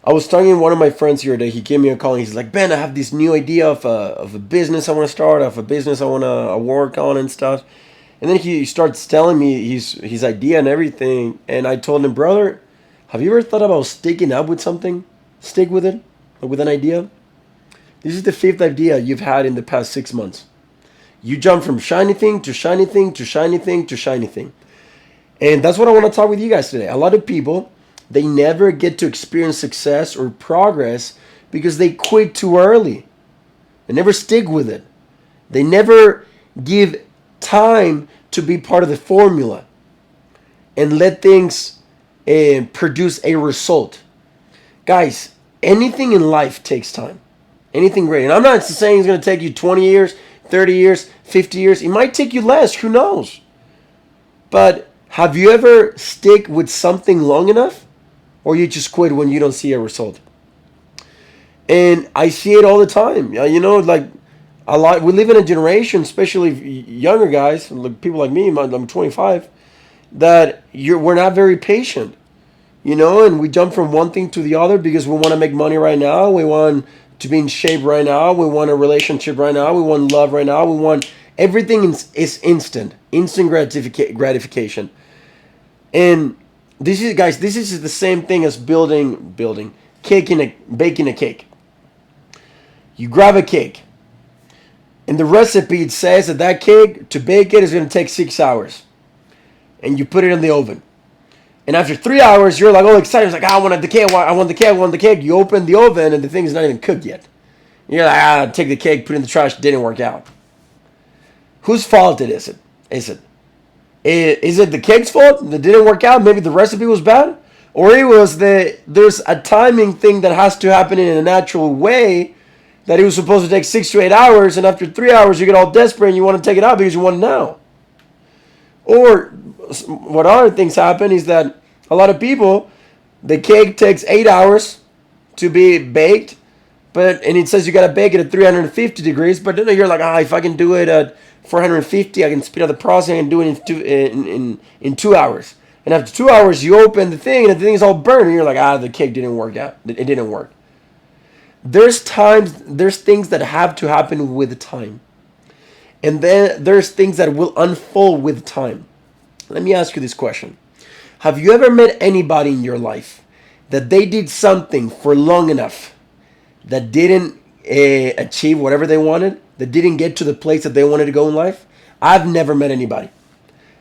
I was talking to one of my friends here today. He gave me a call and he's like, Ben, I have this new idea of a business I want to start, of a business I want to work on and stuff. And then he starts telling me his idea and everything. And I told him, brother, have you ever thought about sticking up with something? Stick with it, with an idea. This is the fifth idea you've had in the past 6 months. You jump from shiny thing to shiny thing to shiny thing to shiny thing. And that's what I want to talk with you guys today. A lot of people, they never get to experience success or progress because they quit too early. They never stick with it. They never give time to be part of the formula and let things produce a result. Guys, anything in life takes time. Anything great. And I'm not saying it's going to take you 20 years, 30 years, 50 years. It might take you less. Who knows? But have you ever stick with something long enough? Or you just quit when you don't see a result? And I see it all the time. Like a lot. We live in a generation, especially younger guys, like people like me. I'm 25. That we're not very patient. And we jump from one thing to the other because we want to make money right now. We want to be in shape right now. We want a relationship right now. We want love right now. We want everything is instant gratification. And this is the same thing as baking a cake. You grab a cake, and the recipe it says that cake to bake it is going to take 6 hours, and you put it in the oven. And after 3 hours, you're like all excited. It's like, I want the cake. I want the cake. I want the cake. You open the oven, and the thing is not even cooked yet. You're like, take the cake, put it in the trash. Didn't work out. Whose fault is it? Is it the cake's fault that didn't work out? Maybe the recipe was bad? Or there's a timing thing that has to happen in a natural way that it was supposed to take 6 to 8 hours, and after 3 hours you get all desperate and you want to take it out because you want it now. Or what other things happen is that a lot of people, the cake takes 8 hours to be baked, and it says you got to bake it at 350 degrees, but then you're like, if I can do it at 450, I can speed up the process and do it in 2 hours. And after 2 hours, you open the thing, and the thing is all burned, and you're like, the cake didn't work out. It didn't work. There's things that have to happen with time. And then there's things that will unfold with time. Let me ask you this question. Have you ever met anybody in your life that they did something for long enough that didn't achieve whatever they wanted, that didn't get to the place that they wanted to go in life? I've never met anybody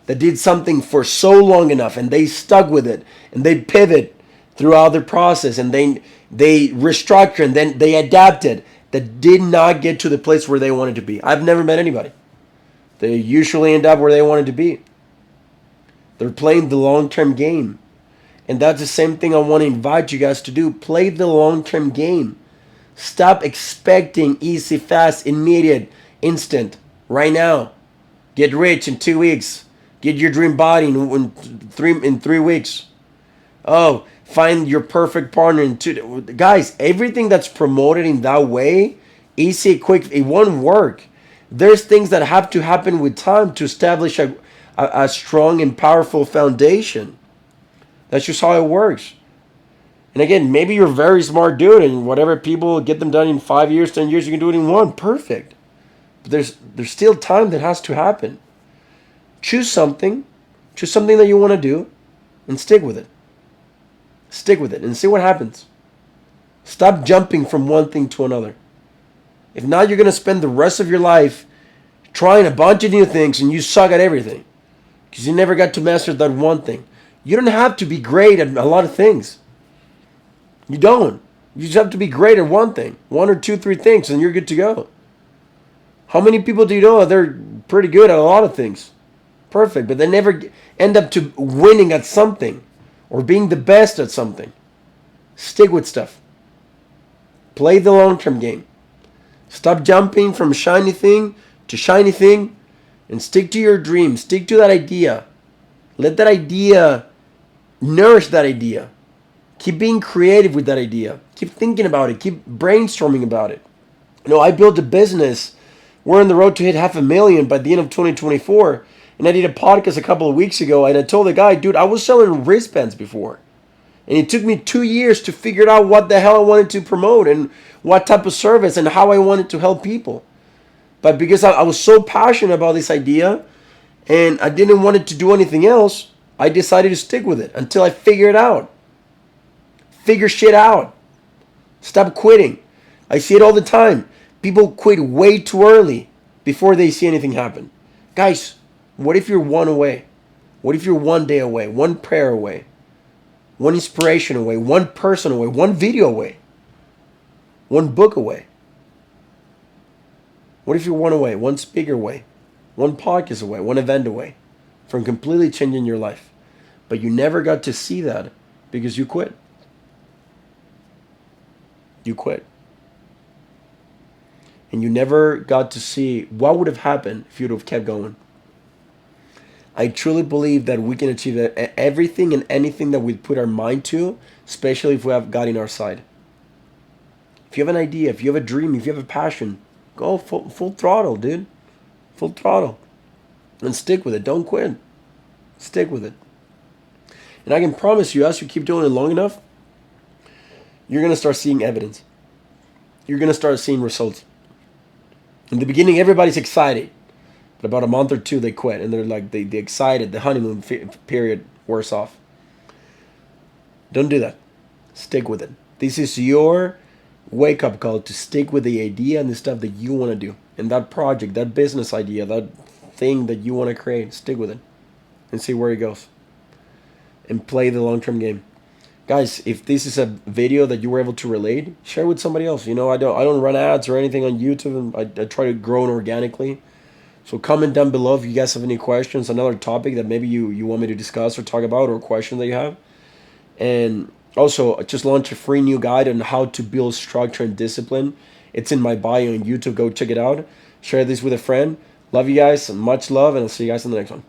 that did something for so long enough and they stuck with it and they pivot throughout their process and they restructure and then they adapted that did not get to the place where they wanted to be. I've never met anybody. They usually end up where they wanted to be. They're playing the long-term game. And that's the same thing I want to invite you guys to do. Play the long-term game. Stop expecting easy, fast, immediate, instant, right now. Get rich in 2 weeks. Get your dream body in 3 weeks. Oh, find your perfect partner in 2. Guys, everything that's promoted in that way, easy, quick, it won't work. There's things that have to happen with time to establish a strong and powerful foundation. That's just how it works. And again, maybe you're a very smart dude and whatever people get them done in 5 years, 10 years, you can do it in 1. Perfect. But there's still time that has to happen. Choose something that you want to do and stick with it. Stick with it and see what happens. Stop jumping from one thing to another. If not, you're going to spend the rest of your life trying a bunch of new things and you suck at everything because you never got to master that one thing. You don't have to be great at a lot of things. You don't. You just have to be great at one thing. 1 or 2, 3 things and you're good to go. How many people do you know they're pretty good at a lot of things? Perfect. But they never end up to winning at something or being the best at something. Stick with stuff. Play the long-term game. Stop jumping from shiny thing to shiny thing and stick to your dream. Stick to that idea. Let that idea nourish that idea. Keep being creative with that idea. Keep thinking about it. Keep brainstorming about it. I built a business. We're on the road to hit 500,000 by the end of 2024. And I did a podcast a couple of weeks ago, and I told the guy, dude, I was selling wristbands before. And it took me 2 years to figure out what the hell I wanted to promote and what type of service and how I wanted to help people. But because I was so passionate about this idea and I didn't want it to do anything else, I decided to stick with it until I figure it out. Figure shit out. Stop quitting. I see it all the time. People quit way too early before they see anything happen. Guys, what if you're one away? What if you're one day away, one prayer away, one inspiration away, one person away, one video away, one book away? What if you're one away, one speaker away, one podcast away, one event away from completely changing your life? But you never got to see that because you quit. You quit. And you never got to see what would have happened if you'd have kept going. I truly believe that we can achieve everything and anything that we put our mind to, especially if we have God in our side. If you have an idea, if you have a dream, if you have a passion, go full throttle, dude. Full throttle. And stick with it. Don't quit. Stick with it. And I can promise you, as you keep doing it long enough, you're going to start seeing evidence. You're going to start seeing results. In the beginning, everybody's excited. But about a month or two, they quit. And they're like, they excited. The honeymoon period wears off. Don't do that. Stick with it. This is your wake-up call to stick with the idea and the stuff that you want to do. And that project, that business idea, that thing that you want to create, stick with it. And see where it goes. And play the long-term game. Guys, if this is a video that you were able to relate, share with somebody else. You know, I don't run ads or anything on YouTube. I try to grow it organically. So comment down below if you guys have any questions, another topic that maybe you want me to discuss or talk about, or a question that you have. And also, I just launched a free new guide on how to build structure and discipline. It's in my bio on YouTube. Go check it out. Share this with a friend. Love you guys. Much love, and I'll see you guys in the next one.